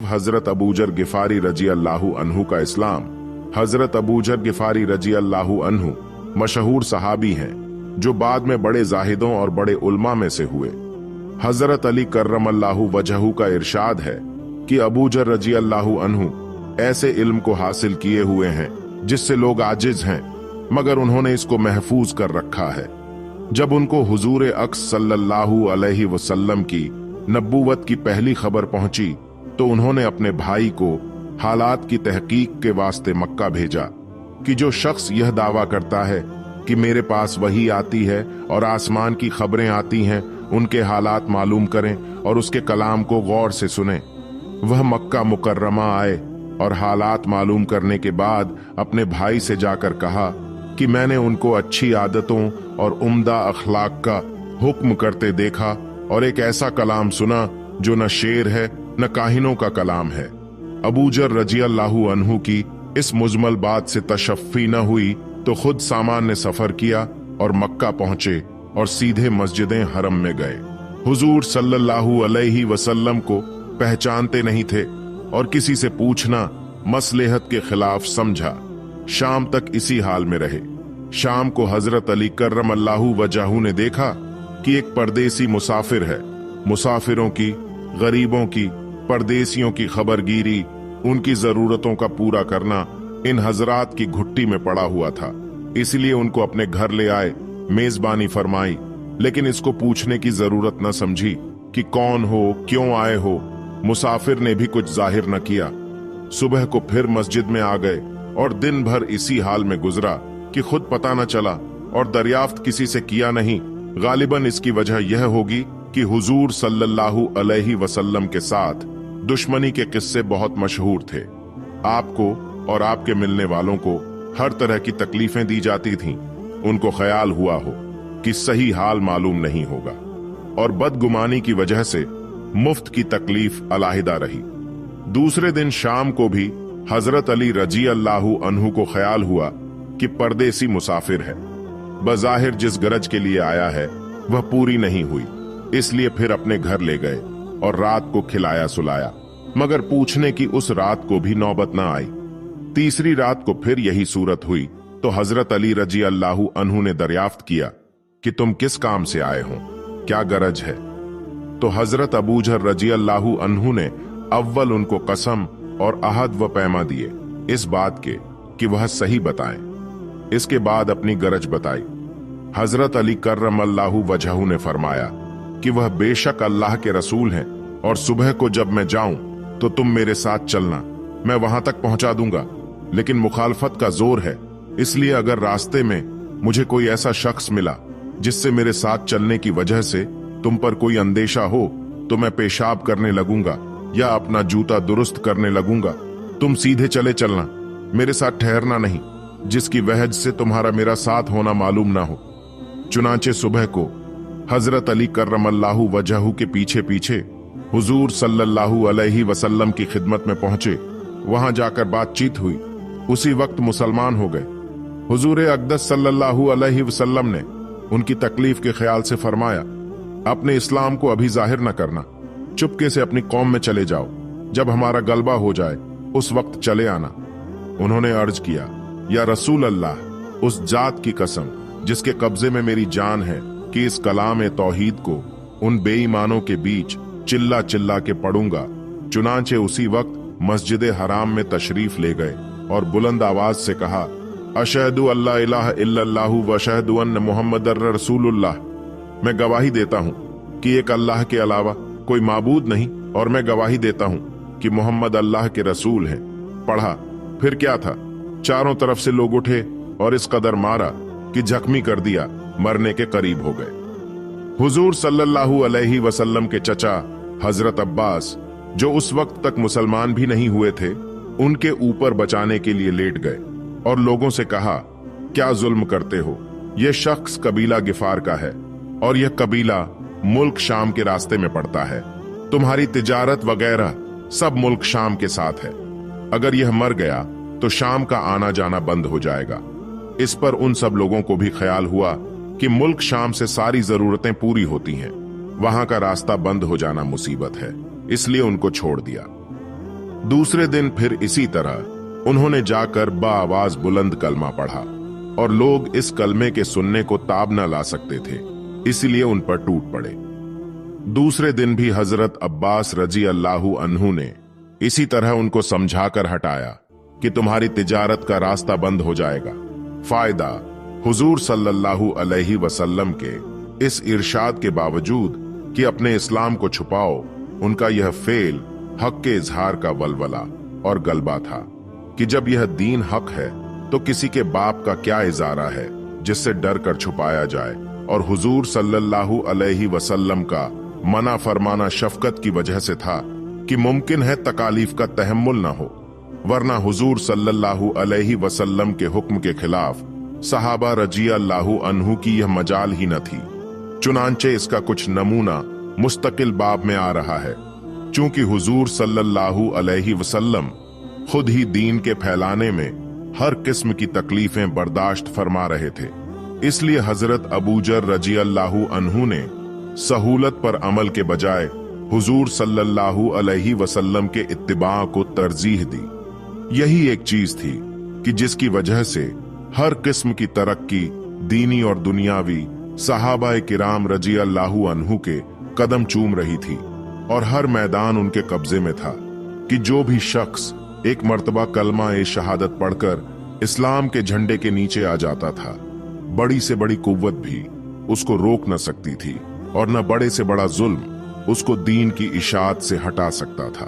हजरत अबूजर गिफारी रजी अल्लाहु अन्हु का इस्लाम। हजरत अबूजर गिफारी रजी अल्लाहु अन्हु मशहूर सहाबी हैं जो बाद में बड़े जाहिदों और बड़े उल्मा में से हुए। हजरत अली कर्रमल्लाहु वजहू का इरशाद है कि अबूजर रजी अल्लाहु अन्हु ऐसे इल्म को हासिल किए हुए हैं जिससे लोग आजिज हैं, मगर उन्होंने इसको महफूज कर रखा है। जब उनको हुजूर अक्स सल्लल्लाहु अलैहि वसल्लम की नबूवत की पहली खबर पहुंची तो उन्होंने अपने भाई को हालात की तहकीक के वास्ते मक्का भेजा कि जो शख्स यह दावा करता है कि मेरे पास वही आती है और आसमान की खबरें आती हैं, उनके हालात मालूम करें और उसके कलाम को गौर से सुने। वह मक्का मुकर्रमा आए और हालात मालूम करने के बाद अपने भाई से जाकर कहा कि मैंने उनको अच्छी आदतों और उम्दा अखलाक का हुक्म करते देखा और एक ऐसा कलाम सुना जो न शेर है न काहिनों का कलाम है। अबूजर रजी अल्लाहु अन्हु की इस मुजमल बात से तशफ़ी न हुई तो खुद सामान ने सफर किया और मक्का पहुंचे और सीधे मस्जिदे हरम में गए। हुजूर सल्लल्लाहु अलैहि वसल्लम को पहचानते नहीं थे और किसी से पूछना मसलहत के खिलाफ समझा। शाम तक इसी हाल में रहे। शाम को हजरत अली कर्रमल्लाहु वजहू ने देखा कि एक परदेसी मुसाफिर है। मुसाफिरों की, गरीबों की, परदेसियों की खबरगीरी, उनकी जरूरतों का पूरा करना इन हजरात की घुट्टी में पड़ा हुआ था। इसलिए उनको अपने घर ले आए, मेजबानी फरमाई, लेकिन इसको पूछने की जरूरत न समझी कि कौन हो, क्यों आए हो। मुसाफिर ने भी कुछ जाहिर न किया। सुबह को फिर मस्जिद में आ गए और दिन भर इसी हाल में गुजरा कि खुद पता न चला और दरियाफ्त किसी से किया नहीं। गालिबन इसकी वजह यह होगी कि हुजूर सल्लल्लाहु अलैहि वसल्लम के साथ दुश्मनी के किस्से बहुत मशहूर थे। आपको और आपके मिलने वालों को हर तरह की तकलीफें दी जाती थीं। उनको ख्याल हुआ हो कि सही हाल मालूम नहीं होगा और बदगुमानी की वजह से मुफ्त की तकलीफ अलहदा रही। दूसरे दिन शाम को भी हजरत अली रजी अल्लाहु अन्हु को ख्याल हुआ कि परदेसी मुसाफिर है। बज़ाहिर जिस गरज के लिए आया है वह पूरी नहीं हुई, इसलिए फिर अपने घर ले गए और रात को खिलाया सुलाया, मगर पूछने की उस रात को भी नौबत न आई। तीसरी रात को फिर यही सूरत हुई तो हजरत अली रजी अल्लाहु अन्हु ने दरियाफ्त किया कि तुम किस काम से आए हो, क्या गरज है। तो हजरत अबूजर रजी अल्लाहु अन्हु ने अव्वल उनको कसम और अहद व पैमा दिए इस बात के कि वह सही बताएं। इसके बाद अपनी गरज बताई। हजरत अली कर्रमल्लाहु वजहू ने फरमाया कि वह बेशक अल्लाह के रसूल हैं और सुबह को जब मैं जाऊं तो तुम मेरे साथ चलना, मैं वहां तक पहुंचा दूंगा, लेकिन मुखालफत का जोर है, इसलिए अगर रास्ते में मुझे कोई ऐसा शख्स मिला जिससे मेरे साथ चलने की वजह से तुम पर कोई अंदेशा हो तो मैं पेशाब करने लगूंगा या अपना जूता दुरुस्त करने लगूंगा। तुम सीधे चले चलना, मेरे साथ ठहरना नहीं, जिसकी वजह से तुम्हारा मेरा साथ होना मालूम ना हो। चुनांचे सुबह को हजरत अली कर्रमल्लाहु वजहू के पीछे पीछे हुजूर सल्लल्लाहु अलैहि वसल्लम की खिदमत में पहुंचे। वहां जाकर बातचीत हुई। उसी वक्त मुसलमान हो गए। हुजूर अक़दस सल्लल्लाहु अलैहि वसल्लम ने उनकी तकलीफ के ख्याल से फरमाया, अपने इस्लाम को अभी जाहिर न करना, चुपके से अपनी कौम में चले जाओ, जब हमारा गलबा हो जाए उस वक्त चले आना। उन्होंने अर्ज किया, या रसूल अल्लाह, उस जात की कसम जिसके कब्जे में मेरी जान है कि इस कलाम तौहीद को उन बेईमानों के बीच चिल्ला चिल्ला के पढ़ूंगा। चुनांचे उसी वक्त मस्जिद हराम में तशरीफ ले गए और बुलंद आवाज से कहा, अशहदु अल्ला इलाहा इल्लल्लाहु व अशहदु अन्न मुहम्मदर रसूलुल्लाह। मैं गवाही देता हूँ कि एक अल्लाह के अलावा कोई माबूद नहीं और मैं गवाही देता हूँ कि मोहम्मद अल्लाह के रसूल हैं। पढ़ा। फिर क्या था, चारों तरफ से लोग उठे और इस कदर मारा कि जख्मी कर दिया, मरने के करीब हो गए। हुजूर सल्लल्लाहु अलैहि वसल्लम के चचा हजरत अब्बास, जो उस वक्त तक मुसलमान भी नहीं हुए थे, उनके ऊपर बचाने के लिए लेट गए और लोगों से कहा, क्या जुल्म करते हो, यह शख्स कबीला गिफार का है और यह कबीला मुल्क शाम के रास्ते में पड़ता है। तुम्हारी तिजारत वगैरह सब मुल्क शाम के साथ है। अगर यह मर गया तो शाम का आना जाना बंद हो जाएगा। इस पर उन सब लोगों को भी ख्याल हुआ कि मुल्क शाम से सारी जरूरतें पूरी होती हैं, वहां का रास्ता बंद हो जाना मुसीबत है, इसलिए उनको छोड़ दिया। दूसरे दिन फिर इसी तरह उन्होंने जाकर बाआवाज बुलंद कलमा पढ़ा और लोग इस कलमे के सुनने को ताब न ला सकते थे, इसलिए उन पर टूट पड़े। दूसरे दिन भी हजरत अब्बास रजी अल्लाहु अन्हु ने इसी तरह उनको समझाकर हटाया कि तुम्हारी तिजारत का रास्ता बंद हो जाएगा। फायदा, हुजूर सल्लल्लाहु अलैहि वसल्लम के इस इरशाद के बावजूद कि अपने इस्लाम को छुपाओ, उनका यह फेल हक के इजहार का वलवला और गलबा था कि जब यह दीन हक है तो किसी के बाप का क्या इजारा है जिससे डर कर छुपाया जाए, और हुजूर सल्लल्लाहु अलैहि वसल्लम का मना फरमाना शफकत की वजह से था कि मुमकिन है तकालीफ का तहम्मुल न हो, वरना हुजूर सल्लल्लाहु अलैहि वसल्लम के हुक्म के खिलाफ सहाबा रजी अल्लाहु अन्हु की यह मजाल ही न थी। चुनांचे इसका कुछ नमूना मुस्तकिल बाब में आ रहा है। चूंकि हुजूर सल्लल्लाहु अलैहि वसल्लम खुद ही दीन के फैलाने में हर किस्म की तकलीफें बर्दाश्त फरमा रहे थे, इसलिए हजरत अबूजर रजी अल्लाहु अन्हु ने सहूलत पर अमल के बजाय हुजूर सल्लल्लाहु अलैहि वसल्लम के इत्तिबा को तरजीह दी। यही एक चीज थी कि जिसकी वजह से हर किस्म की तरक्की दीनी और दुनियावी सहाबाए किराम रजी अल्लाहु अन्हु के कदम चूम रही थी, और हर मैदान उनके कब्जे में था कि जो भी शख्स एक मर्तबा कलमा ए शहादत पढ़कर इस्लाम के झंडे के नीचे आ जाता था, बड़ी से बड़ी कुव्वत भी उसको रोक न सकती थी और न बड़े से बड़ा जुल्म उसको दीन की इशाअत से हटा सकता था।